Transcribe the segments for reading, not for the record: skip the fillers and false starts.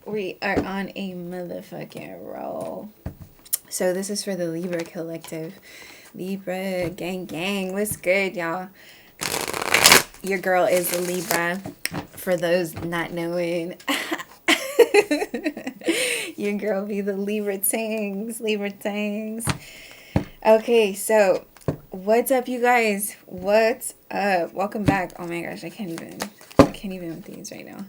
We are on a motherfucking roll. So this is for the Libra collective. Libra gang. What's good, y'all? Your girl is a Libra. For those not knowing, your girl be the Libra tangs. Okay, so what's up, you guys? What's up? Welcome back. Oh my gosh, I can't even with these right now.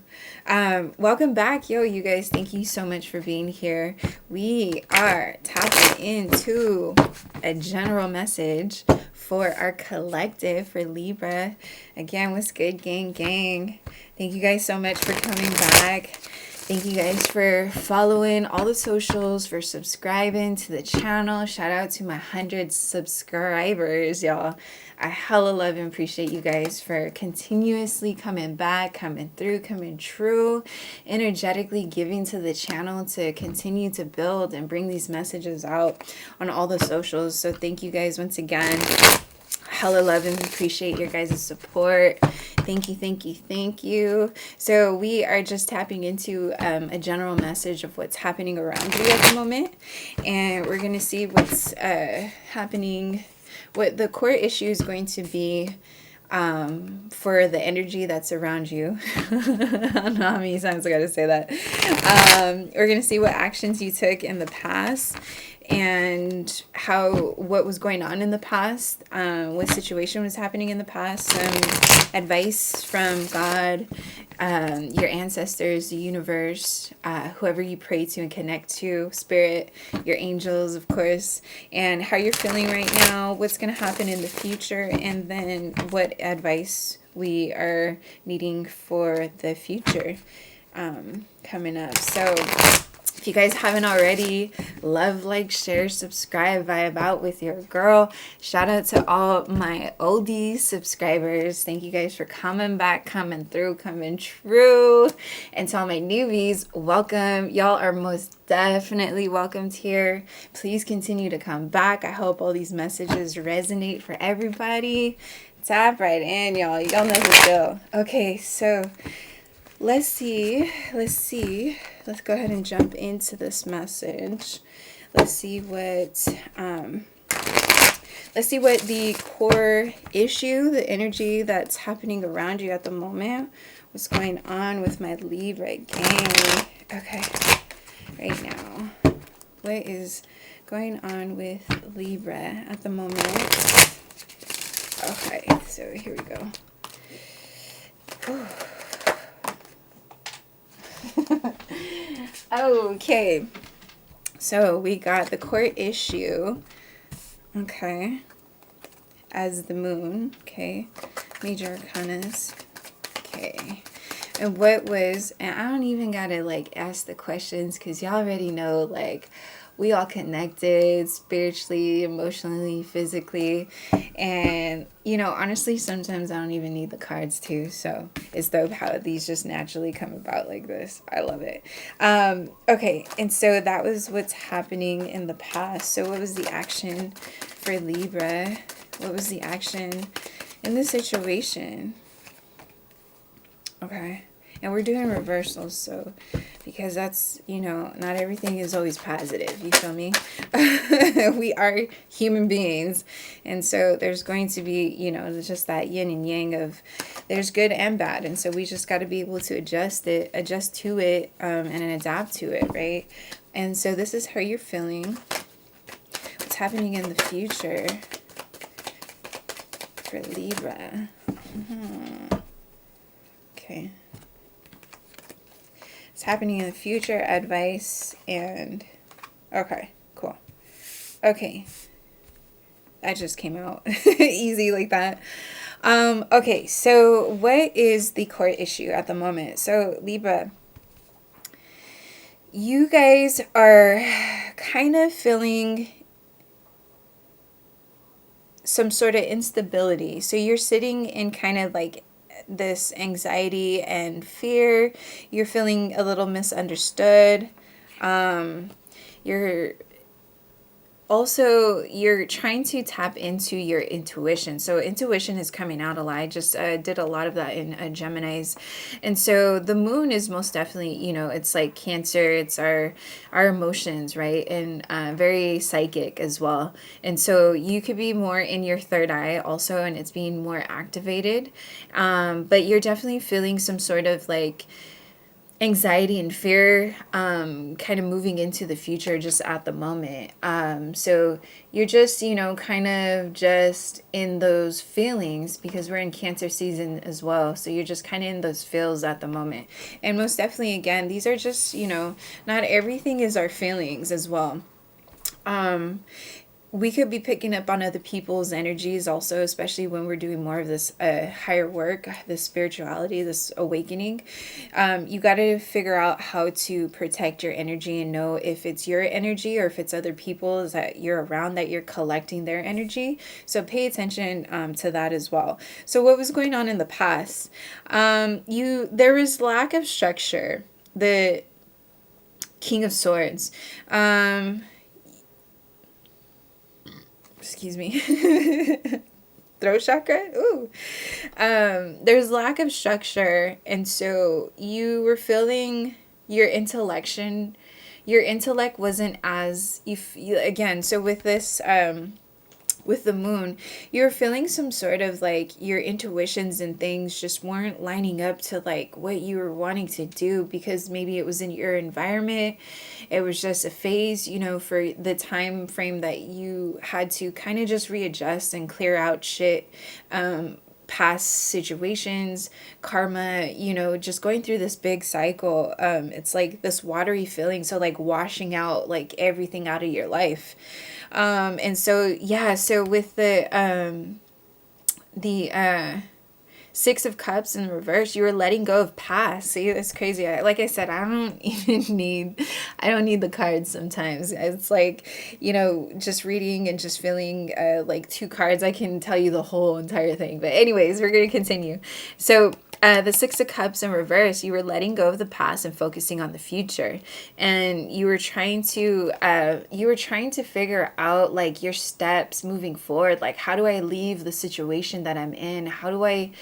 Welcome back, you guys. Thank you so much for being here. We are tapping into a general message for our collective, for Libra. Again, what's good, gang? Thank you guys so much for coming back. Thank you guys for following all the socials, for subscribing to the channel. Shout out to my 100 subscribers, y'all. I hella love and appreciate you guys for continuously coming back, coming through, coming true, energetically giving to the channel to continue to build and bring these messages out on all the socials. So thank you guys once again. Hella love and appreciate your guys' support. Thank you. So we are just tapping into a general message of what's happening around you at the moment. And we're going to see what's happening, what the core issue is going to be for the energy that's around you. I don't know how many times I got to say that. We're going to see what actions you took in the past and what was going on in the past, what situation was happening in the past, some advice from God, your ancestors, the universe, whoever you pray to and connect to, spirit, your angels, of course, and how you're feeling right now, what's going to happen in the future, and then what advice we are needing for the future coming up. So if you guys haven't already, love, like, share, subscribe, vibe out with your girl. Shout out to all my oldie subscribers. Thank you guys for coming back, coming through, coming true. And to all my newbies, welcome. Y'all are most definitely welcomed here. Please continue to come back. I hope all these messages resonate for everybody. Tap right in, y'all. Y'all know the deal. Okay, so let's see. Let's go ahead and jump into this message. Let's see what the core issue, the energy that's happening around you at the moment. What's going on with my Libra gang? Okay, right now, what is going on with Libra at the moment? Okay, so here we go. Okay, so we got the core issue, okay, as the moon, okay, major arcanas, okay, and I don't even gotta like ask the questions because y'all already know, like, we all connected spiritually, emotionally, physically. And, honestly, sometimes I don't even need the cards too. So it's dope how these just naturally come about like this. I love it. Okay. And so that was what's happening in the past. So what was the action for Libra? What was the action in this situation? Okay. And we're doing reversals, so because that's, not everything is always positive, you feel me? We are human beings, and so there's going to be, just that yin and yang of there's good and bad, and so we just got to be able to adjust to it, and adapt to it, right? And so this is how you're feeling, what's happening in the future for Libra. Okay. It's happening in the future, advice, and okay, cool. Okay, that just came out easy like that. Okay, so what is the core issue at the moment? So Libra, you guys are kind of feeling some sort of instability. So you're sitting in kind of like this anxiety and fear. You're feeling a little misunderstood. You're also, you're trying to tap into your intuition. So intuition is coming out a lot. I just did a lot of that in Gemini's. And so the moon is most definitely, it's like Cancer. It's our emotions, right? And very psychic as well. And so you could be more in your third eye also, and it's being more activated. But you're definitely feeling some sort of like anxiety and fear, kind of moving into the future just at the moment. So you're just, kind of just in those feelings because we're in Cancer season as well. So you're just kind of in those feels at the moment. And most definitely, again, these are just, not everything is our feelings as well. We could be picking up on other people's energies also, especially when we're doing more of this higher work, this spirituality, this awakening. You got to figure out how to protect your energy and know if it's your energy or if it's other people's that you're around that you're collecting their energy. So pay attention to that as well. So what was going on in the past? There was lack of structure. The King of Swords. Excuse me. Throat chakra. Ooh. There's lack of structure, and so you were feeling your intellect wasn't as again. So with the moon, you're feeling some sort of like your intuitions and things just weren't lining up to like what you were wanting to do, because maybe it was in your environment. It was just a phase, for the time frame that you had to kind of just readjust and clear out shit, past situations, karma, just going through this big cycle. It's like this watery feeling, so like washing out like everything out of your life. And so yeah, so with the Six of Cups in reverse, you were letting go of past. See, that's crazy. Like I said, I don't need the cards sometimes. It's like, just reading and just feeling like two cards, I can tell you the whole entire thing. But anyways, we're going to continue. So the Six of Cups in reverse, you were letting go of the past and focusing on the future, and you were trying to figure out like your steps moving forward. Like, how do I leave the situation that I'm in? How do I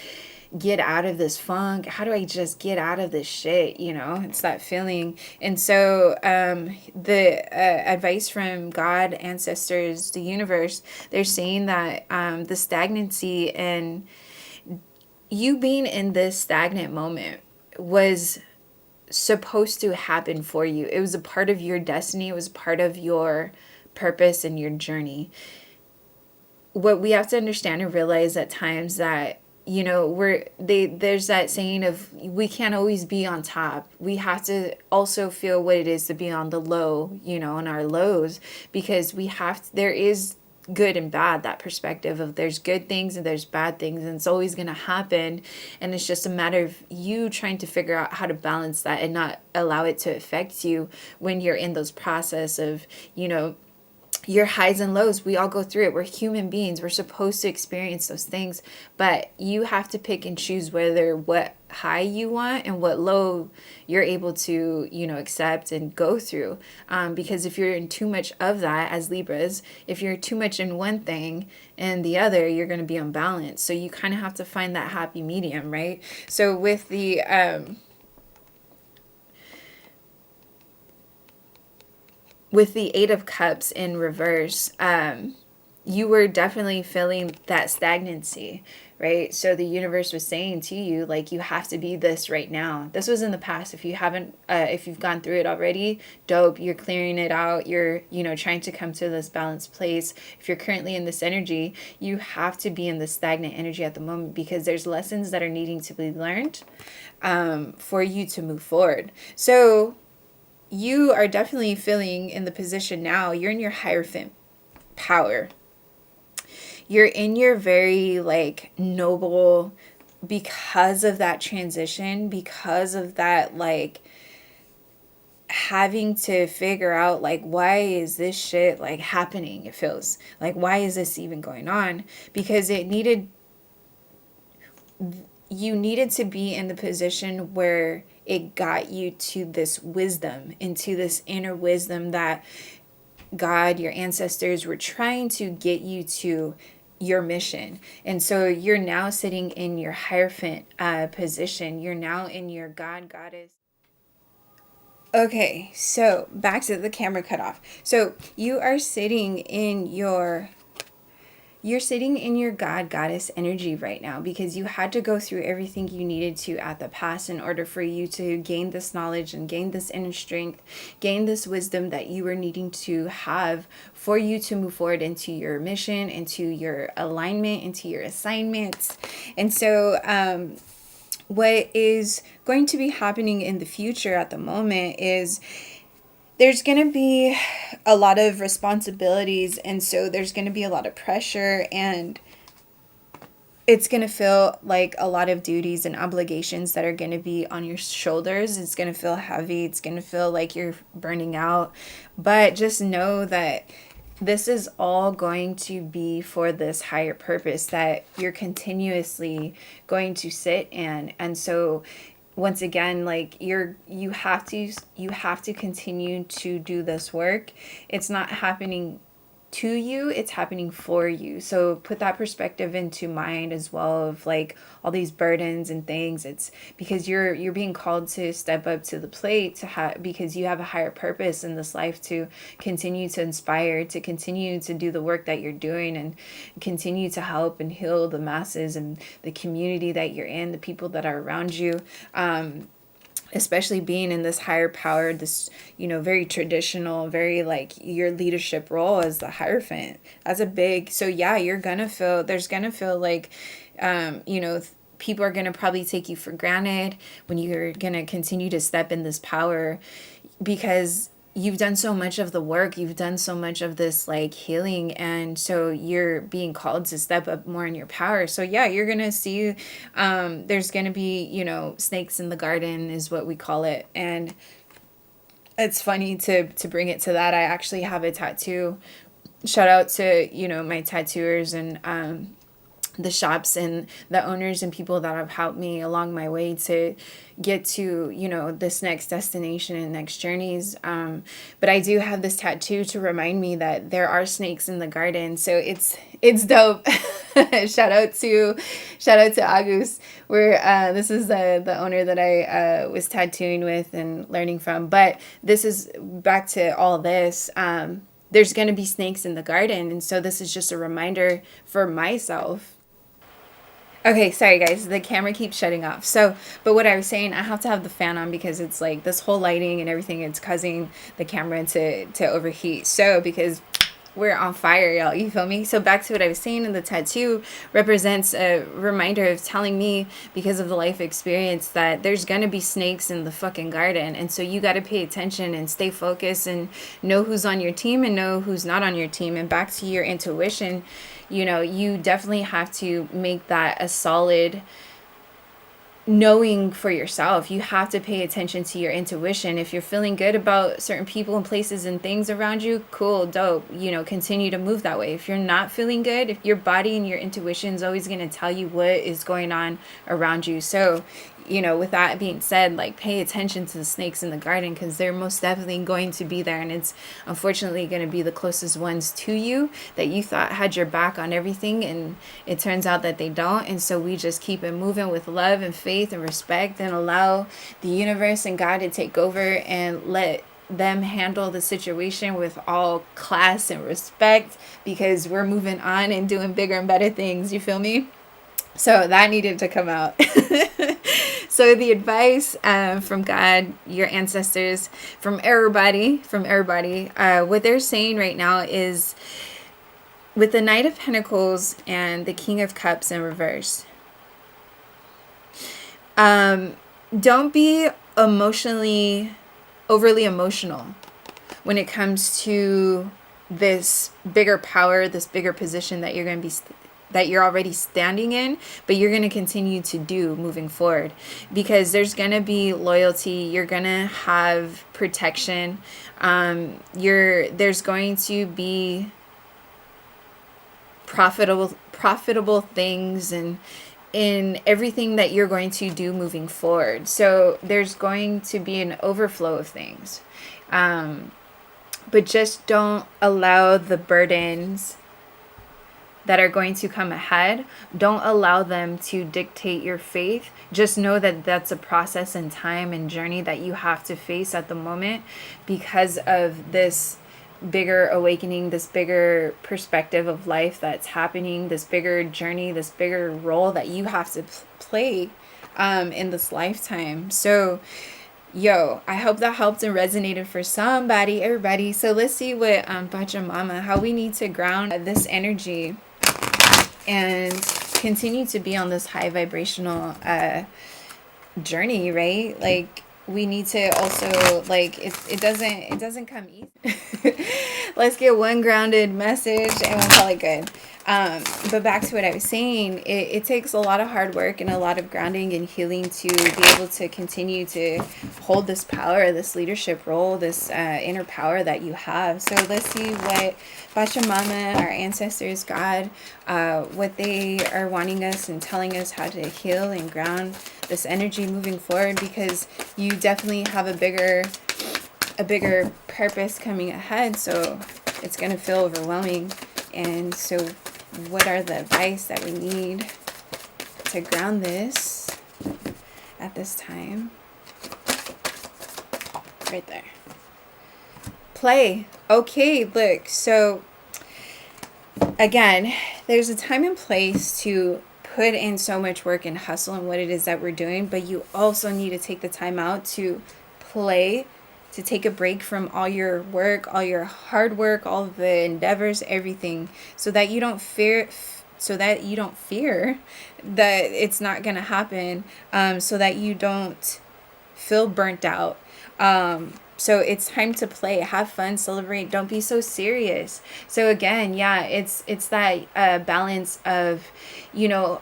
get out of this funk? How do I just get out of this shit? It's that feeling. And so the advice from God, ancestors, the universe, they're saying that the stagnancy and you being in this stagnant moment was supposed to happen for you. It was a part of your destiny. It was part of your purpose and your journey. What we have to understand and realize at times that there's that saying of we can't always be on top. We have to also feel what it is to be on the low, in our lows, because there is good and bad, that perspective of there's good things and there's bad things, and it's always going to happen, and it's just a matter of you trying to figure out how to balance that and not allow it to affect you when you're in those process of your highs and lows. We all go through it. We're human beings. We're supposed to experience those things, but you have to pick and choose what high you want and what low you're able to, accept and go through. Because if you're in too much of that, as Libras, if you're too much in one thing and the other, you're going to be unbalanced. So you kind of have to find that happy medium, right? So with the, Eight of Cups in reverse, you were definitely feeling that stagnancy, right? So the universe was saying to you, like, you have to be this right now. This was in the past. If you haven't, if you've gone through it already, dope. You're clearing it out. You're, trying to come to this balanced place. If you're currently in this energy, you have to be in the stagnant energy at the moment, because there's lessons that are needing to be learned for you to move forward. So you are definitely feeling in the position now. You're in your Hierophant power. You're in your very like noble, because of that transition, because of that like having to figure out like, why is this shit like happening? It feels like, why is this even going on? Because you needed to be in the position where it got you to this wisdom, into this inner wisdom that God, your ancestors were trying to get you to your mission. And so you're now sitting in your Hierophant position. You're now in your God, Goddess. Okay, so back to the camera cut off. So you are sitting in your God goddess energy right now because you had to go through everything you needed to at the past in order for you to gain this knowledge and gain this inner strength, gain this wisdom that you were needing to have for you to move forward into your mission, into your alignment, into your assignments. And so what is going to be happening in the future at the moment is there's going to be a lot of responsibilities, and so there's going to be a lot of pressure, and it's going to feel like a lot of duties and obligations that are going to be on your shoulders. It's going to feel heavy. It's going to feel like you're burning out. But just know that this is all going to be for this higher purpose that you're continuously going to sit in. And so once again, like you have to continue to do this work. It's not happening to you, it's happening for you. So put that perspective into mind as well, of like all these burdens and things. It's because you're being called to step up to the plate to have, because you have a higher purpose in this life, to continue to inspire, to continue to do the work that you're doing, and continue to help and heal the masses and the community that you're in, the people that are around you. Especially being in this higher power, this, very traditional, very like your leadership role as the Hierophant. That's a big, so yeah, there's gonna feel like, people are gonna probably take you for granted when you're gonna continue to step in this power, because you've done so much of the work, you've done so much of this like healing, and so you're being called to step up more in your power. So yeah, you're gonna see there's gonna be snakes in the garden is what we call it. And it's funny to bring it to that. I actually have a tattoo. Shout out to my tattooers and the shops and the owners and people that have helped me along my way to get to this next destination and next journeys. But I do have this tattoo to remind me that there are snakes in the garden. So it's dope. shout out to Agus, where this is the owner that I was tattooing with and learning from. But this is back to all this. There's going to be snakes in the garden, and so this is just a reminder for myself. Okay, sorry guys, the camera keeps shutting off. So, but what I was saying, I have to have the fan on because it's like this whole lighting and everything, it's causing the camera to overheat. So, because we're on fire, y'all, you feel me? So back to what I was saying, and the tattoo represents a reminder of telling me, because of the life experience, that there's gonna be snakes in the fucking garden. And so you got to pay attention and stay focused and know who's on your team and know who's not on your team. And back to your intuition, you definitely have to make that a solid knowing for yourself. You have to pay attention to your intuition. If you're feeling good about certain people and places and things around you, cool, dope, continue to move that way. If you're not feeling good, if your body and your intuition is always going to tell you what is going on around you. So with that being said, like, pay attention to the snakes in the garden, because they're most definitely going to be there, and it's unfortunately going to be the closest ones to you that you thought had your back on everything, and it turns out that they don't. And so we just keep it moving with love and faith and respect, and allow the universe and God to take over and let them handle the situation with all class and respect, because we're moving on and doing bigger and better things. You feel me? So that needed to come out. So the advice from God, your ancestors, from everybody, what they're saying right now is, with the Knight of Pentacles and the King of Cups in reverse, don't be overly emotional when it comes to this bigger power, this bigger position that you're going to be that you're already standing in, but you're going to continue to do moving forward, because there's going to be loyalty. You're going to have protection. There's going to be profitable things and in everything that you're going to do moving forward. So there's going to be an overflow of things. but just don't allow the burdens that are going to come ahead, don't allow them to dictate your faith. Just know that that's a process and time and journey that you have to face at the moment, because of this bigger awakening, this bigger perspective of life that's happening, this bigger journey, this bigger role that you have to play in this lifetime. So yo, I hope that helped and resonated for somebody, everybody. So let's see what Pachamama, how we need to ground this energy and continue to be on this high vibrational journey, right? Like, we need to also, like, it doesn't come easy. Let's get one grounded message and we'll call it good. But back to what I was saying, it takes a lot of hard work and a lot of grounding and healing to be able to continue to hold this power, this leadership role, this inner power that you have. So let's see what Pachamama, our ancestors, God, what they are wanting us and telling us how to heal and ground this energy moving forward, because you definitely have a bigger purpose coming ahead. So it's going to feel overwhelming. And so what are the advice that we need to ground this at this time? Right there. Play. Okay, look. So again, there's a time and place to put in so much work and hustle in what it is that we're doing, but you also need to take the time out to play, to take a break from all your work, all your hard work, all the endeavors, everything, so that you don't fear that it's not going to happen, so that you don't feel burnt out. So it's time to play, have fun, celebrate, don't be so serious. So again, yeah, it's that balance of,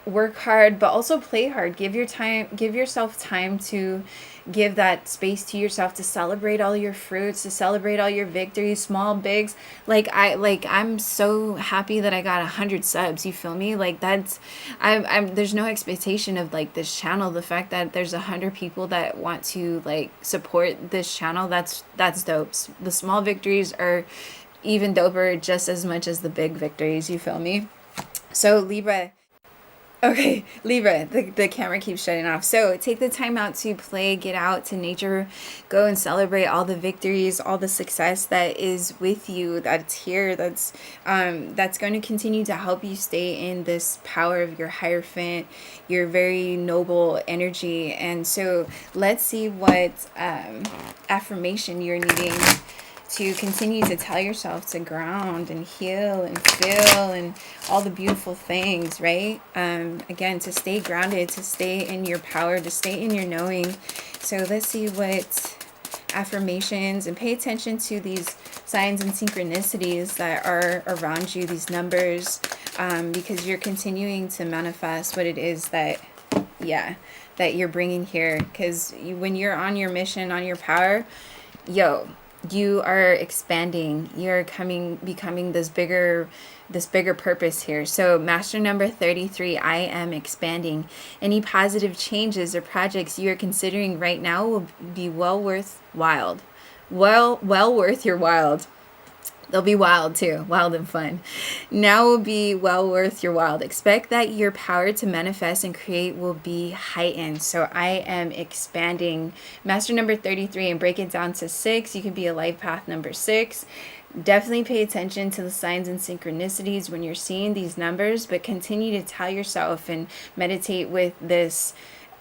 work hard, but also play hard. Give yourself time to give that space to yourself to celebrate all your fruits, to celebrate all your victories, small, bigs. I'm so happy that I got 100 subs. You feel me? Like, I'm there's no expectation of like this channel. The fact that there's 100 people that want to like support this channel, that's dope. The small victories are even doper, just as much as the big victories. You feel me? So Libra. Okay, Libra, the camera keeps shutting off. So take the time out to play, get out to nature, go and celebrate all the victories, all the success that is with you, that's here, that's going to continue to help you stay in this power of your Hierophant, your very noble energy. And so let's see what affirmation you're needing to continue to tell yourself to ground and heal and feel and all the beautiful things, right? Again, to stay grounded, to stay in your power, to stay in your knowing. So let's see what affirmations, and pay attention to these signs and synchronicities that are around you, these numbers, because you're continuing to manifest what it is that you're bringing here. Because when you're on your mission, on your power, you are expanding, you're becoming this bigger purpose here. So master number 33, I am expanding. Any positive changes or projects you are considering right now will be well worth your while. They'll be wild too, wild and fun. Now will be well worth your while. Expect that your power to manifest and create will be heightened. So I am expanding. Master number 33, and break it down to 6. You can be a life path number 6. Definitely pay attention to the signs and synchronicities when you're seeing these numbers, but continue to tell yourself and meditate with this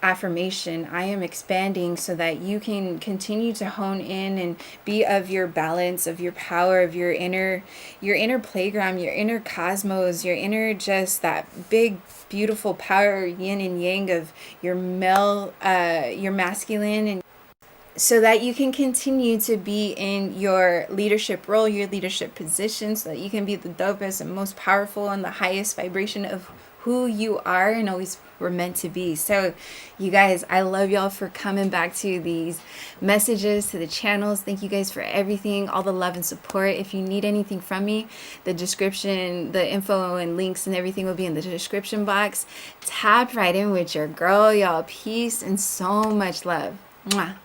affirmation, I am expanding, so that you can continue to hone in and be of your balance, of your power, of your inner playground, your inner cosmos, your inner, just that big beautiful power, yin and yang of your your masculine, and so that you can continue to be in your leadership role, your leadership position, so that you can be the dopest and most powerful and the highest vibration of who you are and always were meant to be. So you guys, I love y'all for coming back to these messages, to the channels. Thank you guys for everything, all the love and support. If you need anything from me, the description, the info and links and everything will be in the description box. Tap right in with your girl, y'all. Peace and so much love. Mwah.